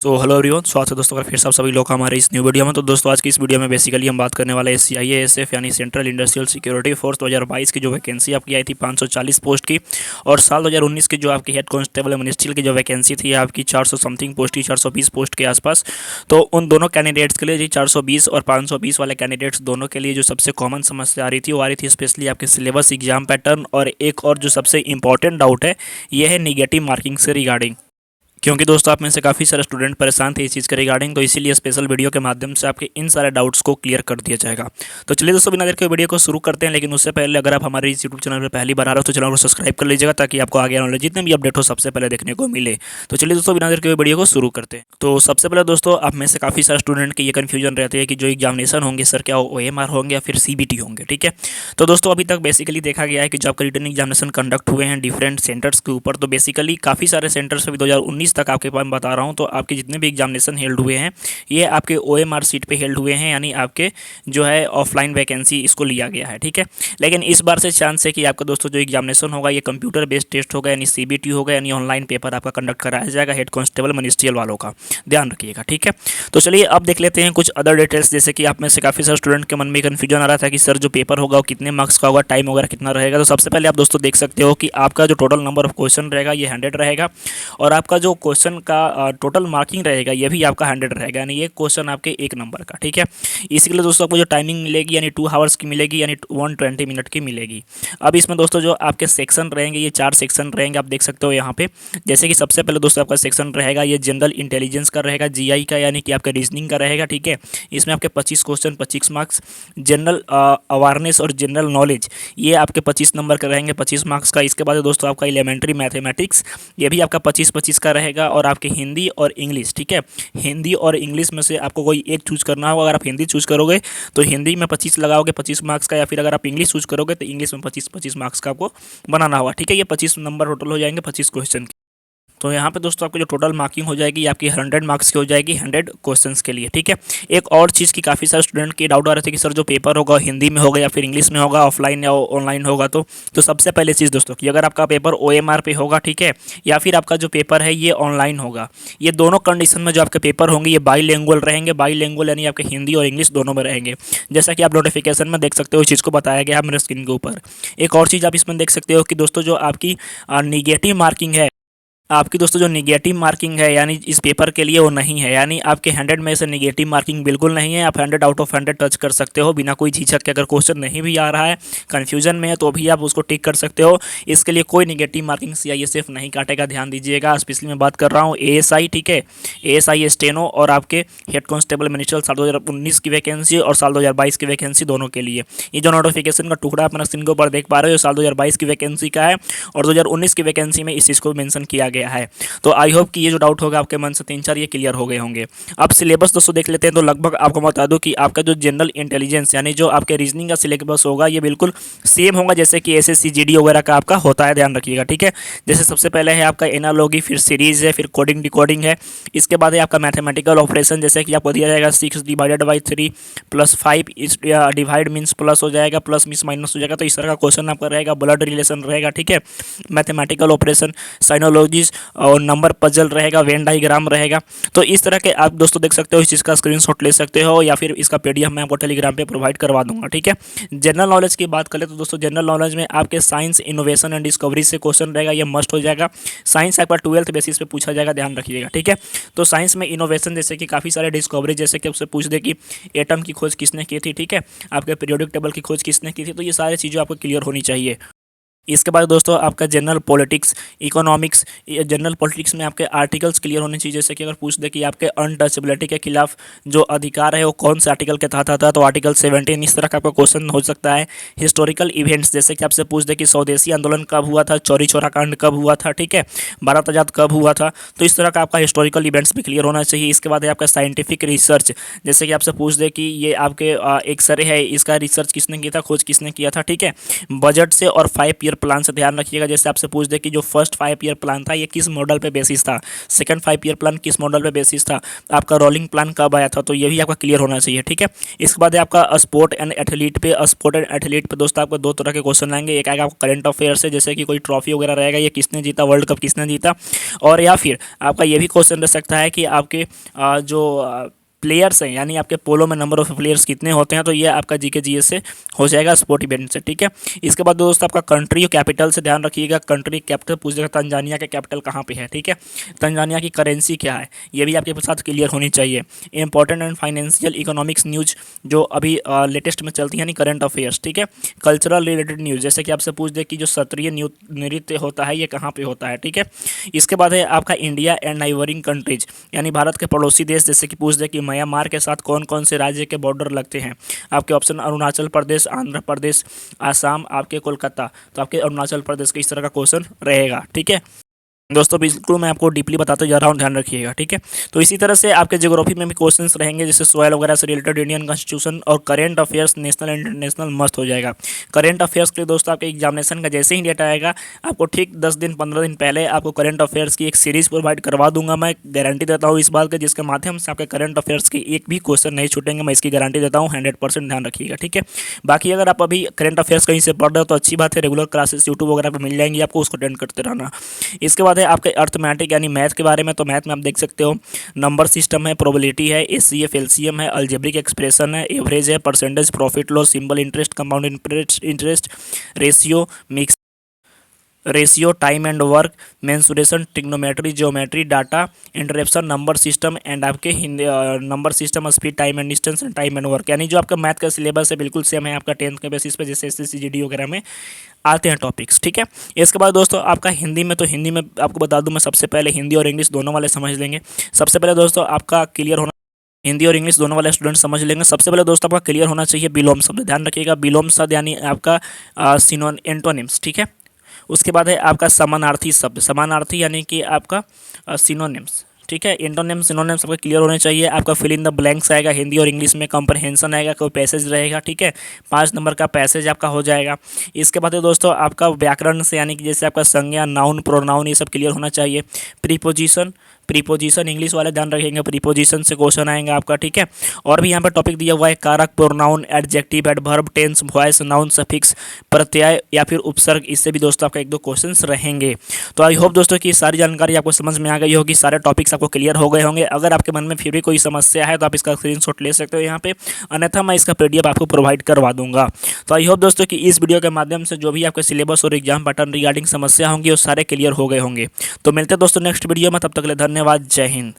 तो hello everyone, स्वागत है दोस्तों का फिर से आप सभी लोग का हमारे इस न्यू वीडियो में। तो दोस्तों आज की इस वीडियो में बेसिकली हम बात करने वाले हैं CIASF यानी सेंट्रल इंडस्ट्रियल सिक्योरिटी फोर्स 2022 की जो वैकेंसी आपकी आई थी 540 पोस्ट की, और साल 2019 की जो आपकी हेड कांस्टेबल मिनिस्ट्रियल की जो वैकेंसी थी आपकी 400 समथिंग पोस्ट की, 420 पोस्ट के आसपास। तो उन दोनों कैंडिडेट्स के लिए जी 420 और 520 वाले कैंडिडेट्स दोनों के लिए जो सबसे कॉमन समस्या आ रही थी वो आ रही थी स्पेशली आपके सिलेबस, एग्जाम पैटर्न, और एक और जो सबसे इंपॉर्टेंट डाउट है ये है निगेटिव मार्किंग से रिगार्डिंग। क्योंकि दोस्तों आप में से काफ़ी सारे स्टूडेंट परेशान थे इस चीज़ के रिगार्डिंग, तो इसीलिए स्पेशल वीडियो के माध्यम से आपके इन सारे डाउट्स को क्लियर कर दिया जाएगा। तो चलिए दोस्तों बिना देर के वीडियो को शुरू करते हैं, लेकिन उससे पहले अगर आप हमारे इस यूट्यूब चैनल पर पहली बार आ रहे हो तो चैनल को सब्सक्राइब कर लीजिएगा ताकि आपको आगे आने वाले जितने भी अपडेट हो सबसे पहले देखने को मिले। तो चलिए दोस्तों बिना देर के वीडियो को शुरू करते हैं। तो सबसे पहले दोस्तों आप में से काफ़ी सारे स्टूडेंट के ये कन्फ्यूजन रहते हैं कि जो एग्जामिनेशन होंगे सर क्या OMR होंगे या फिर CBT होंगे। ठीक है, तो दोस्तों अभी तक बेसिकली देखा गया है कि जो आपका रिटर्न एग्जामिनेशन कंडक्ट हुए हैं डिफरेंट सेंटर्स के ऊपर, तो बेसिकली काफ़ी सारे सेंटर्स अभी 2019 तक आपके पास बता रहा हूँ, तो आपके जितने भी एग्जामिनेशन हेल्ड हुए हैं ये आपके OMR सीट पे हेल्ड हुए हैं, यानी आपके जो है ऑफलाइन वैकेंसी इसको लिया गया है। ठीक है, लेकिन इस बार से चांस है कि आपका दोस्तों जो एग्जामिनेशन होगा ये कंप्यूटर बेस्ड टेस्ट होगा, यानी CBT होगा, यानी ऑनलाइन पेपर आपका कंडक्ट कराया जाएगा हेड कांस्टेबल मिनिस्ट्रियल वालों का, ध्यान रखिएगा। ठीक है, तो चलिए अब देख लेते हैं कुछ अदर डिटेल्स। जैसे कि आप में से काफ़ी सारे स्टूडेंट के मन में कन्फ्यूजन आ रहा था कि सर जो पेपर होगा वो कितने मार्क्स का होगा, टाइम वगैरह कितना रहेगा। तो सबसे पहले आप दोस्तों देख सकते हो कि आपका जो टोटल नंबर ऑफ क्वेश्चन रहेगा ये 100 रहेगा, और आपका जो क्वेश्चन का टोटल मार्किंग रहेगा ये भी आपका 100 रहेगा, यानी ये क्वेश्चन आपके एक नंबर का। ठीक है, इसी के लिए दोस्तों आपको जो टाइमिंग मिलेगी यानी 2 आवर्स की मिलेगी, यानी 120 मिनट की मिलेगी। अब इसमें दोस्तों जो आपके सेक्शन रहेंगे ये 4 सेक्शन रहेंगे, आप देख सकते हो यहाँ पे। जैसे कि सबसे पहले दोस्तों आपका सेक्शन रहेगा ये जनरल इंटेलिजेंस का रहेगा, GI का, यानी कि आपका रीजनिंग का रहेगा। ठीक है, इसमें आपके 25 क्वेश्चन 25 मार्क्स। जनरल अवेयरनेस और जनरल नॉलेज ये आपके 25 नंबर के रहेंगे, 25 मार्क्स का। इसके बाद दोस्तों आपका एलिमेंट्री मैथमेटिक्स ये भी आपका 25-25 का रहेगा, और आपके हिंदी और इंग्लिश। ठीक है, हिंदी और इंग्लिश में से आपको कोई एक चूज करना होगा। अगर आप हिंदी चूज करोगे तो हिंदी में 25 लगाओगे 25 मार्क्स का, या फिर अगर आप इंग्लिश चूज करोगे तो इंग्लिश में 25-25 मार्क्स का आपको बनाना होगा। ठीक है, ये 25 नंबर टोटल हो जाएंगे 25 क्वेश्चन। तो यहाँ पे दोस्तों आपकी जो टोटल मार्किंग हो जाएगी आपकी 100 मार्क्स की हो जाएगी 100 क्वेश्चंस के लिए। ठीक है, एक और चीज़ की काफ़ी सारे स्टूडेंट की डाउट आ रहे थे कि सर जो पेपर होगा हिंदी में होगा या फिर इंग्लिश में होगा, ऑफलाइन या ऑनलाइन होगा। तो सबसे पहले चीज़ दोस्तों कि अगर आपका पेपर OMR पे होगा, ठीक है, या फिर आपका जो पेपर है ये ऑनलाइन होगा, ये दोनों कंडीशन में जो आपके पेपर होंगे ये बाईलिंगुअल रहेंगे। बाईलिंगुअल यानी आपके हिंदी और इंग्लिश दोनों में रहेंगे, जैसा कि आप नोटिफिकेशन में देख सकते हो, इस चीज़ को बताया गया है मेरे स्क्रीन के ऊपर। एक और चीज़ आप इसमें देख सकते हो कि दोस्तों जो आपकी निगेटिव मार्किंग है, आपकी दोस्तों जो निगेटिव मार्किंग है यानी इस पेपर के लिए वो नहीं है, यानी आपके 100 में से निगेटिव मार्किंग बिल्कुल नहीं है। आप 100 आउट ऑफ 100 टच कर सकते हो बिना कोई झिझक के। अगर क्वेश्चन नहीं भी आ रहा है, कन्फ्यूजन में है, तो भी आप उसको टिक कर सकते हो। इसके लिए कोई निगेटिव मार्किंग CISF नहीं काटेगा, ध्यान दीजिएगा। स्पेशली मैं बात कर रहा हूँ ASI, ठीक है, ASI स्टेनो और आपके हेड कांस्टेबल मिनिस्ट्रियल साल 2019 की वैकेंसी और साल 2022 की वैकेंसी दोनों के लिए। ये जो नोटिफिकेशन का टुकड़ा अपना स्क्रीन के ऊपर देख पा रहे हो साल 2022 की वैकेंसी का है, और 2019 की वैकेंसी में इस चीज़ को मेंशन किया गया है। तो आई होप कि ये जो डाउट होगा आपके मन से 3-4 ये क्लियर हो गए होंगे। अब सिलेबस दोस्तों देख लेते हैं। तो लगभग आपको बता दूं कि आपका जो जनरल इंटेलिजेंस यानी जो आपके रीजनिंग का सिलेबस होगा ये बिल्कुल सेम होगा जैसे कि SSC GD वगैरह का आपका होता है, ध्यान रखिएगा। ठीक है, जैसे सबसे पहले है आपका एनालॉगी, फिर सीरीज है, फिर कोडिंग डिकोडिंग है। इसके बाद है आपका मैथमेटिकल ऑपरेशन, जैसे कि आपको दिया जाएगा 6 डिवाइडेड बाई 3 प्लस 5, इस डिवाइड मीन्स प्लस हो जाएगा, प्लस मीन्स माइनस हो जाएगा। तो इस तरह का क्वेश्चन आपका रहेगा। ब्लड रिलेशन रहेगा, ठीक है, मैथमेटिकल ऑपरेशन, साइनोलॉजीज और नंबर पजल रहेगा, वेन डायग्राम रहेगा। तो इस तरह के आप दोस्तों देख सकते हो, इस चीज़ का स्क्रीनशॉट ले सकते हो, या फिर इसका PDF मैं आपको टेलीग्राम पे प्रोवाइड करवा दूंगा। ठीक है, जनरल नॉलेज की बात करें तो दोस्तों जनरल नॉलेज में आपके साइंस, इनोवेशन एंड डिस्कवरी से क्वेश्चन रहेगा, ये मस्ट हो जाएगा। साइंस आपका 12th बेसिस पे पूछा जाएगा, ध्यान रखिएगा। ठीक है, तो साइंस में इनोवेशन जैसे कि काफ़ी सारे डिस्कवरी, जैसे कि आपसे पूछ दे कि एटम की खोज किसने की थी, ठीक है, आपके पीरियोडिक टेबल की खोज किसने की थी, तो ये सारी चीज़ें आपको क्लियर होनी चाहिए। इसके बाद दोस्तों आपका general politics, economics, general politics में आपके आर्टिकल्स क्लियर होने चाहिए। जैसे कि अगर पूछ दे कि आपके अनटचेबिलिटी के खिलाफ जो अधिकार है वो कौन से आर्टिकल के तहत आता है, तो आर्टिकल 17। इस तरह का आपका क्वेश्चन हो सकता है। हिस्टोरिकल इवेंट्स, जैसे कि आपसे पूछ दे कि स्वदेशी आंदोलन कब हुआ था, चौरी चौरा कांड कब हुआ था, ठीक है, भारत आज़ाद कब हुआ था, तो इस तरह का आपका हिस्टोरिकल इवेंट्स भी क्लियर होना चाहिए। इसके बाद है आपका साइंटिफिक रिसर्च, जैसे कि आपसे पूछ दे कि ये आपके एक्सरे है, इसका रिसर्च किसने किया था, खोज किसने किया था, ठीक है, बजट से और 5 ईयर ईयर प्लान से ध्यान रखिएगा। जैसे आपसे पूछ दे कि जो फर्स्ट 5 ईयर प्लान था ये किस मॉडल पे बेसिस था, सेकंड 5 ईयर प्लान किस मॉडल पे बेसिस था, आपका रोलिंग प्लान कब आया था, तो ये भी आपका क्लियर होना चाहिए। ठीक है, इसके बाद है आपका स्पोर्ट एंड एथलीट पे दोस्तों आपको दो तरह के क्वेश्चन आएंगे। एक आएगा आपको करंट अफेयर से, जैसे कि कोई ट्रॉफी वगैरह रहेगा, ये किसने जीता, वर्ल्ड कप किसने जीता। और या फिर आपका ये भी क्वेश्चन रह सकता है कि आपके जो प्लेयर्स हैं, यानी आपके पोलो में नंबर ऑफ प्लेयर्स कितने होते हैं, तो ये आपका जीके जीएस से हो जाएगा, स्पोर्ट इवेंट से। ठीक है, इसके बाद दोस्तों आपका कंट्री और कैपिटल से ध्यान रखिएगा। कंट्री कैपिटल पूछेगा तंजानिया के कैपिटल कहाँ पे है। ठीक है, तंजानिया की करेंसी क्या है, ये भी आपके साथ क्लियर होनी चाहिए। Important and financial economics news जो अभी लेटेस्ट में चलती है, यानी करंट अफेयर्स। ठीक है, कल्चरल रिलेटेड न्यूज, जैसे कि आपसे पूछ दे कि जो क्षत्रिय नृत्य होता है ये कहाँ पे होता है। ठीक है, इसके बाद है आपका इंडिया एंड नाइबरिंग कंट्रीज, यानी भारत के पड़ोसी देश, जैसे कि पूछ दे कि म्यांमार के साथ कौन कौन से राज्य के बॉर्डर लगते हैं। आपके ऑप्शन अरुणाचल प्रदेश, आंध्र प्रदेश, आसाम, आपके कोलकाता, तो आपके अरुणाचल प्रदेश के इस तरह का क्वेश्चन रहेगा। ठीक है दोस्तों, बिल्कुल मैं आपको डीपली बताते जा रहा हूँ, ध्यान रखिएगा। ठीक है, तो इसी तरह से आपके ज्योग्राफी में भी क्वेश्चंस रहेंगे, जैसे सॉइल वगैरह से रिलेटेड, इंडियन कॉन्स्टिट्यूशन और करेंट अफेयर्स नेशनल इंटरनेशनल मस्त हो जाएगा। करेंट अफेयर्स के लिए दोस्तों आपके एग्जामिनेशन का जैसे ही डेटा आएगा, आपको ठीक 10 दिन 15 दिन पहले आपको करंट अफेयर्स की एक सीरीज प्रोवाइड करवा दूंगा। मैं गारंटी देता हूँ इस बात की, जिसके माध्यम से आपके करंट अफेयर्स के एक भी क्वेश्चन नहीं छूटेंगे, मैं इसकी गारंटी देता हूँ 100%, ध्यान रखिएगा। ठीक है, बाकी अगर आप अभी करंट अफेयर्स कहीं से पढ़ रहे हो तो अच्छी बात है, रेगुलर क्लासेस यूट्यूब वगैरह पर मिल जाएंगी आपको, उसको अटेंड करते रहना। इसके बाद है आपके अर्थमैटिक यानी मैथ के बारे में, तो मैथ में आप देख सकते हो नंबर सिस्टम है, प्रोबेबिलिटी है, एचसीएफ एलसीएम है, अलजेब्रिक एक्सप्रेशन है, एवरेज है, percentage, profit loss, simple interest, compound interest, ratio, mix ratio, time and work, mensuration, trigonometry, geometry, data interpretation, number system and आपके Hindi number system, speed, time and distance and time and work, यानी जो आपका math का syllabus है बिल्कुल same है आपका 10th के बेसिस पे, जैसे एसएससी जीडी वगैरह में आते हैं टॉपिक्स। ठीक है, इसके बाद दोस्तों आपका हिंदी में, तो हिंदी में आपको बता दूं मैं, सबसे पहले हिंदी और इंग्लिश दोनों वाले समझ लेंगे। सबसे पहले दोस्तों आपका क्लियर होना, हिंदी और इंग्लिश दोनों वाले स्टूडेंट समझ लेंगे। सबसे पहले दोस्तों आपका क्लियर होना चाहिए विलोम शब्द, ध्यान रखिएगा। विलोम शब्द यानी आपका एंटोनिम्स। ठीक है, उसके बाद है आपका समानार्थी शब्द, समानार्थी यानी कि आपका सिनोनिम्स। ठीक है, एंटोनिम्स सिनोनिम्स आपका क्लियर होने चाहिए। आपका फिल इन द ब्लैंक्स आएगा हिंदी और इंग्लिश में, कंप्रहेंशन आएगा, कोई पैसेज रहेगा। ठीक है, 5 नंबर का पैसेज आपका हो जाएगा। इसके बाद है दोस्तों आपका व्याकरण से, यानी कि जैसे आपका संज्ञा, नाउन, प्रोनाउन, ये सब क्लियर होना चाहिए। प्रीपोजिशन इंग्लिश वाले ध्यान रखेंगे, प्रीपोजिशन से क्वेश्चन आएंगे आपका। ठीक है, और भी यहाँ पर टॉपिक दिया हुआ है, कारक, pronoun, adjective, adverb, tense, voice, noun, suffix, प्रत्यय या फिर उपसर्ग, इससे भी दोस्तों आपका 1-2 क्वेश्चंस रहेंगे। तो आई होप दोस्तों कि सारी जानकारी आपको समझ में आ गई होगी, सारे टॉपिक्स आपको क्लियर हो गए होंगे। अगर आपके मन में फिर भी कोई समस्या है तो आप इसका स्क्रीनशॉट ले सकते हो यहाँ पे, अन्यथा मैं इसका पीडीएफ आपको प्रोवाइड करवा दूंगा। तो आई होप दोस्तों कि इस वीडियो के माध्यम से जो भी आपके सिलेबस और एग्जाम पैटर्न रिगार्डिंग समस्या होंगी वो सारे क्लियर हो गए होंगे। तो मिलते हैं दोस्तों नेक्स्ट वीडियो में, तब तक के लिए धन्यवाद, जय हिंद।